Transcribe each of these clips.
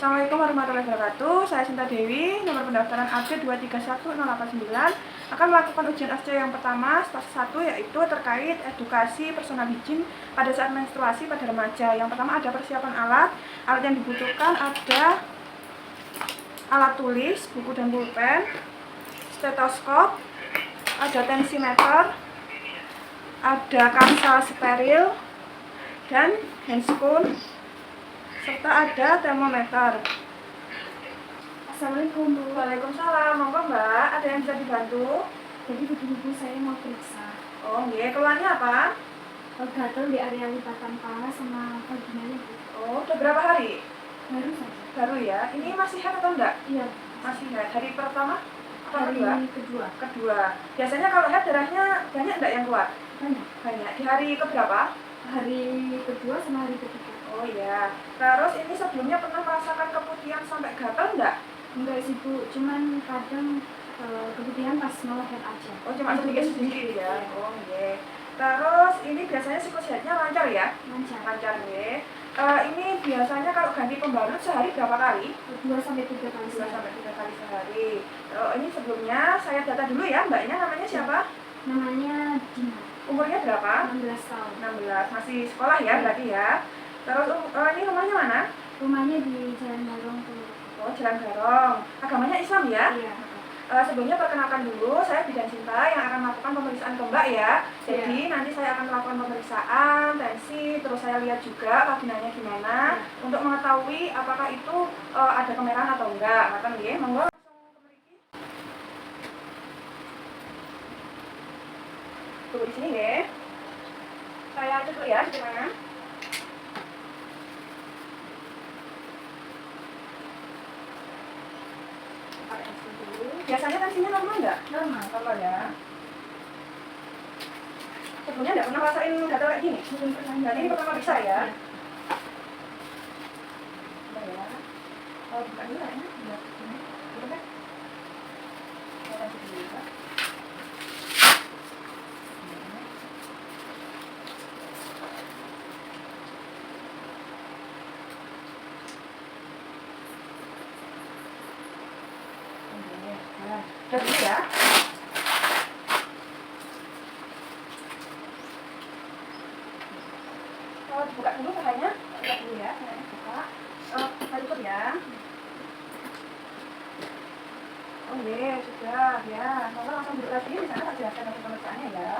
Assalamualaikum warahmatullahi wabarakatuh. Saya Sinta Dewi, nomor pendaftaran AB 231089 akan melakukan ujian SC yang pertama, stase 1, yaitu terkait edukasi personal hygiene pada saat menstruasi pada remaja. Yang pertama ada persiapan alat. Alat yang dibutuhkan ada alat tulis, buku dan pulpen, stetoskop, ada tensimeter, ada kansel steril, dan handscoon, serta ada termometer. Assalamualaikum Bu. Waalaikumsalam, monggo Mbak, ada yang bisa dibantu? Jadi begini saya mau periksa. Oh iya, keluarnya apa? Gatal di area lipatan kepala sama vaginanya Bu. Oh, udah berapa hari? Baru saja. Baru ya, ini masih head atau enggak? Iya. Masih head, hari pertama? Atau Hari kedua? kedua. Kedua. Biasanya kalau head darahnya banyak enggak yang keluar? Banyak. Banyak, di hari keberapa? Hari kedua sama hari ketiga. Oh iya, terus ini sebelumnya pernah merasakan keputihan sampai gatal enggak? Enggak sih Bu, cuman kadang keputihan pas mau head aja. Oh, cuma sedikit-sedikit ya? Oh iya. Terus ini biasanya siklus headnya lancar ya? Lancar. Lancar ya. Ini biasanya kalau ganti pembalut sehari berapa kali? 2 sampai 3 kali 2 sehari. sampai 3 kali sehari. Ini sebelumnya saya data dulu ya, mbaknya namanya siapa? Namanya Dina. Umurnya berapa? 16 tahun. 16, masih sekolah ya berarti ya. Terus ini rumahnya mana? Rumahnya di Jalan Barong tuh. Oh, Jalan Garong. Agamanya Islam ya? Iya. Sebelumnya perkenalkan dulu, saya Bidan Sinta yang akan melakukan pemeriksaan ke Mbak ya. Jadi nanti saya akan melakukan pemeriksaan, tensi, terus saya lihat juga vaginanya gimana untuk mengetahui apakah itu ada kemerahan atau enggak. Makan ya, monggo langsung ke mriki. Tunggu di sini ya. Saya cek dulu ya, gimana? Biasanya tensinya normal enggak? Normal. Normal ya. Sebelumnya enggak pernah rasain gatal kayak gini? Belum pernah. Jadi ini pertama bisa ya? Iya. Udah ya. Oh, buka dulu ya. Udah. Udah kan? Saya kasih dulu ya. Nah, udah dulu ya. Buka dulu pahanya. Buka dulu ya. Buka. Buka tutup ya. Oh iya, sudah ya. Maka langsung duduk lagi. Di sana saya jelaskan hasil pemeriksaannya ya.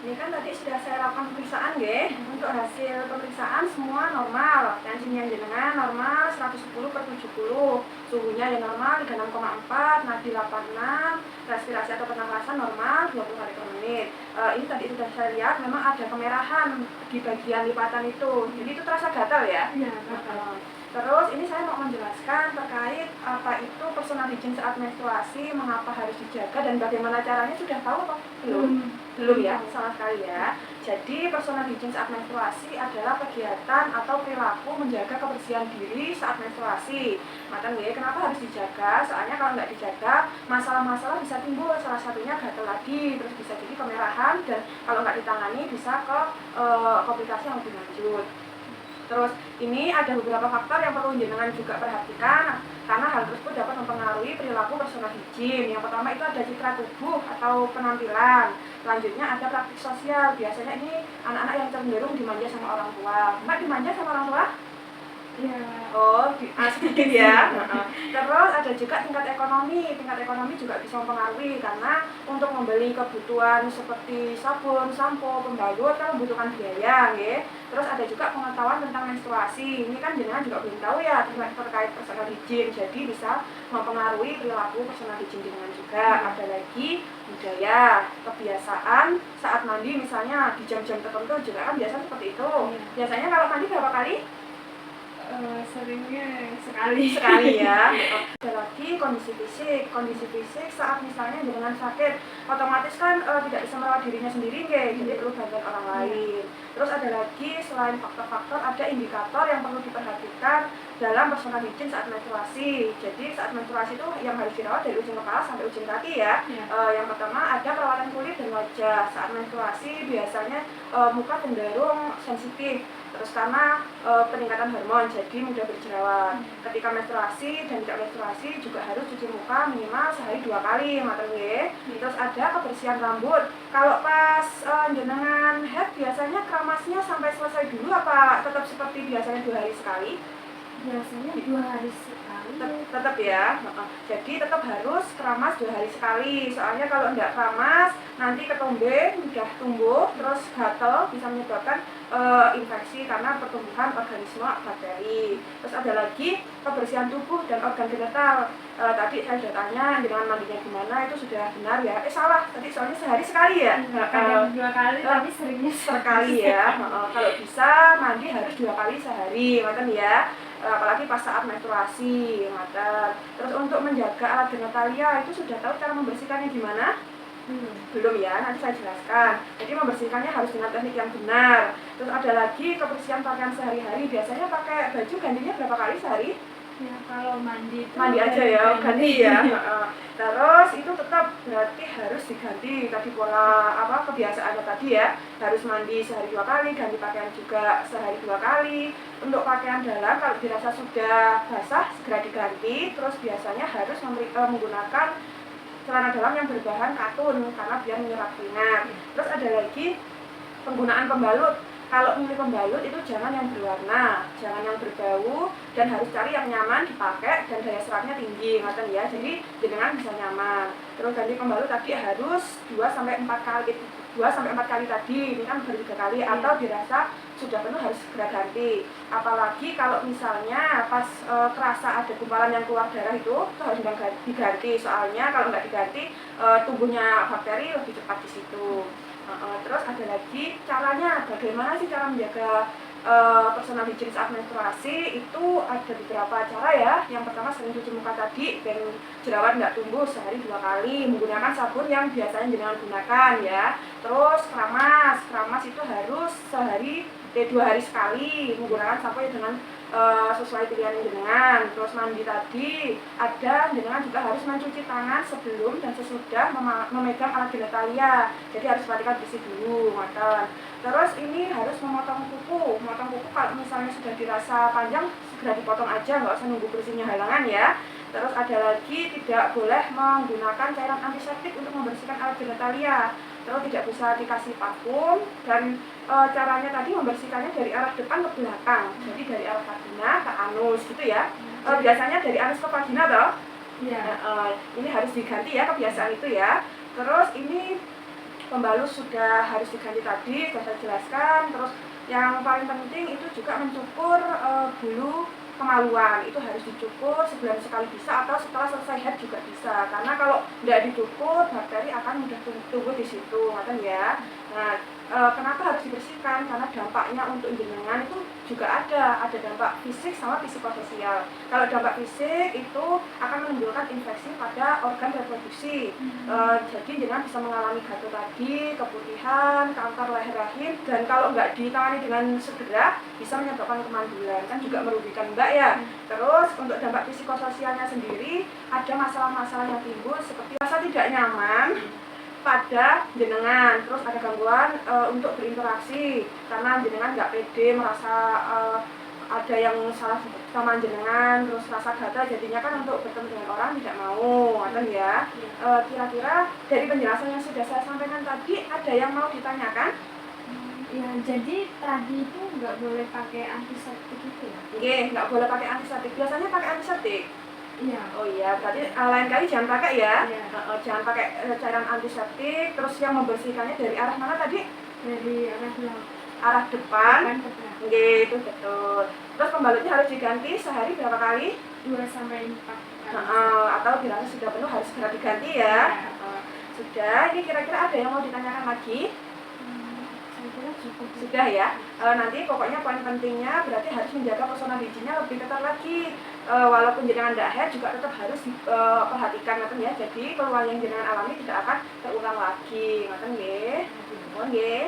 Ini kan tadi sudah saya lakukan pemeriksaan ya. Untuk hasil pemeriksaan semua normal. Tensinya jenengan normal 110/70. Suhunya yang normal 36,4, nadi 86, respirasi atau pernafasan normal 20 kali per menit. Ini tadi sudah saya lihat memang ada kemerahan di bagian lipatan itu. Jadi itu terasa gatal ya? Iya, gatal. Terus ini saya mau menjelaskan terkait apa itu personal hygiene saat menstruasi, mengapa harus dijaga dan bagaimana caranya, sudah tahu atau belum? Belum ya, sama sekali ya. Jadi personal hygiene saat menstruasi adalah kegiatan atau perilaku menjaga kebersihan diri saat menstruasi. Maka kenapa harus dijaga? Soalnya kalau nggak dijaga, masalah-masalah bisa timbul. Salah satunya gatal lagi, terus bisa jadi kemerahan, dan kalau nggak ditangani bisa ke komplikasi yang lebih lanjut. Terus ini ada beberapa faktor yang perlu jenengan juga perhatikan karena hal tersebut dapat mempengaruhi perilaku personal hygiene. Yang pertama itu ada citra tubuh atau penampilan. Selanjutnya ada praktik sosial. Biasanya ini anak-anak yang cenderung dimanja sama orang tua. Mbak dimanja sama orang tua? Iya. Oh, sedikit ya. Terus ada juga tingkat ekonomi. Tingkat ekonomi juga bisa mempengaruhi karena untuk membeli kebutuhan seperti sabun, sampo, pembalut kan membutuhkan biaya, ya. Terus ada juga pengetahuan tentang menstruasi. Ini kan jenengan juga belum tahu ya terkait personal hygiene. Jadi bisa mempengaruhi perilaku personal hygiene jenengan juga. Ada lagi budaya, kebiasaan saat mandi misalnya di jam-jam tertentu juga kan biasa seperti itu. Biasanya kalau mandi berapa kali? Seringnya sekali. Sekali ya. Ada lagi kondisi fisik saat misalnya dengan sakit, otomatis kan tidak bisa merawat dirinya sendiri jadi perlu bantuan orang lain. Terus ada lagi selain faktor-faktor, ada indikator yang perlu diperhatikan dalam personal hygiene saat menstruasi. Jadi saat menstruasi itu yang harus dirawat dari ujung kepala sampai ujung kaki ya. Yang pertama ada perawatan kulit dan wajah. Saat menstruasi biasanya muka cenderung sensitif, terus karena peningkatan hormon jadi mudah berjerawat. Ketika menstruasi dan tidak menstruasi juga harus cuci muka minimal sehari 2 kali, mateng nggih. Terus ada kebersihan rambut. Kalau pas jenengan head biasanya keramasnya sampai selesai dulu apa tetap seperti biasanya 2 hari sekali? Biasanya 2 hari sekali. Tetap ya. Jadi tetap harus keramas 2 hari sekali. Soalnya kalau tidak keramas nanti ketombe mudah tumbuh, terus gatal bisa menyebabkan infeksi karena pertumbuhan organisme bakteri. Terus ada lagi kebersihan tubuh dan organ genital. Tadi saya sudah tanya dengan mandinya gimana, itu sudah benar ya? Salah, tadi soalnya sehari sekali ya? Kadang 2 kali, tapi seringnya sekali ya. Kalau bisa mandi harus 2 kali sehari, makan ya. Apalagi pas saat menstruasi, makan. Terus untuk menjaga alat genitalia itu sudah tahu cara membersihkannya gimana? Belum ya, nanti saya jelaskan. Jadi membersihkannya harus dengan teknik yang benar. Terus ada lagi kebersihan pakaian sehari-hari. Biasanya pakai baju gantinya berapa kali sehari? Ya kalau mandi itu mandi aja ya, ganti ya. Terus itu tetap berarti harus diganti tadi pola kebiasaannya tadi ya. Harus mandi sehari 2 kali, ganti pakaian juga sehari 2 kali. Untuk pakaian dalam kalau dirasa sudah basah segera diganti. Terus biasanya harus menggunakan celana dalam yang berbahan katun karena biar menyerap keringat. Terus ada lagi penggunaan pembalut. Kalau memilih pembalut itu jangan yang berwarna, jangan yang berbau, dan harus cari yang nyaman dipakai dan daya serapnya tinggi, ngoten ya. Jadi jenengan bisa nyaman. Terus ganti pembalut tadi harus 2 sampai 4 kali. 2 sampai 4 kali tadi, ini kan baru 3 kali atau dirasa sudah penuh harus segera ganti. Apalagi kalau misalnya pas kerasa ada gumpalan yang keluar darah itu harus diganti. Soalnya kalau nggak diganti tumbuhnya bakteri lebih cepat di situ. Terus ada lagi caranya, bagaimana sih cara menjaga personal hygiene saat menstruasi. Itu ada beberapa cara ya. Yang pertama sering cuci muka tadi, dan jerawat nggak tumbuh sehari 2 kali, menggunakan sabun yang biasanya jenengan gunakan ya. Terus keramas itu harus 2 hari sekali, menggunakan sampo dengan sesuai pilihan jenengan. Terus mandi tadi ada jenengan juga harus mencuci tangan sebelum dan sesudah memegang alat genitalia. Jadi harus perhatikan bersih dulu, makan. Terus ini harus memotong kuku. Memotong kuku kalau misalnya sudah dirasa panjang segera dipotong aja, nggak usah nunggu bersihnya halangan ya. Terus ada lagi tidak boleh menggunakan cairan antiseptik untuk membersihkan alat genitalia. Terus tidak bisa dikasih parfum, dan caranya tadi membersihkannya dari arah depan ke belakang. Jadi dari arah vagina ke anus gitu ya. Biasanya dari anus ke vagina toh? Iya. Ini harus diganti ya kebiasaan itu ya. Terus ini pembalut sudah harus diganti tadi, sudah saya jelaskan. Terus yang paling penting itu juga mencukur bulu kemaluan. Itu harus dicukur sebulan sekali bisa, atau setelah selesai head juga bisa. Karena kalau tidak dicukur, bakteri akan mudah tumbuh di situ, kan ya. Nah, kenapa harus dibersihkan? Karena dampaknya untuk jenengan itu juga ada dampak fisik sama psikososial. Kalau dampak fisik itu akan menimbulkan infeksi pada organ reproduksi. Jadi jenengan bisa mengalami gatal tadi, keputihan, kanker leher rahim, dan kalau nggak ditangani dengan segera bisa menyebabkan kemandulan, kan juga merugikan mbak ya. Terus untuk dampak psikososialnya sendiri ada masalah-masalah yang timbul seperti rasa tidak nyaman pada jenengan, terus ada gangguan untuk berinteraksi karena jenengan nggak pede, merasa ada yang salah sama jenengan, terus rasa gatal, jadinya kan untuk bertemu dengan orang tidak mau, kan ya. Kira-kira dari penjelasan yang sudah saya sampaikan tadi ada yang mau ditanyakan? Ya, jadi tadi itu nggak boleh pakai antiseptik itu ya? Oke, nggak boleh pakai antiseptik. Biasanya pakai antiseptik? Iya. Oh iya, berarti lain kali jangan pakai ya. Iya. Jangan pakai cairan antiseptik. Terus yang membersihkannya dari arah mana tadi? Dari arah belakang. Arah depan. Ke belakang. Oke, itu betul. Terus pembalutnya harus diganti sehari berapa kali? 2 sampai 4 kali. Atau dirasa sudah penuh harus segera diganti ya. Sudah. Ini kira-kira ada yang mau ditanyakan lagi? kira cukup. Sudah ya. Nanti pokoknya poin pentingnya berarti harus menjaga personal hygiene-nya lebih ketat lagi. Walaupun jenengan tidak haid juga tetap harus diperhatikan ngoten ya. Jadi peluang yang jenengan alami tidak akan terulang lagi. Ngoten nggih. Mohon nggih.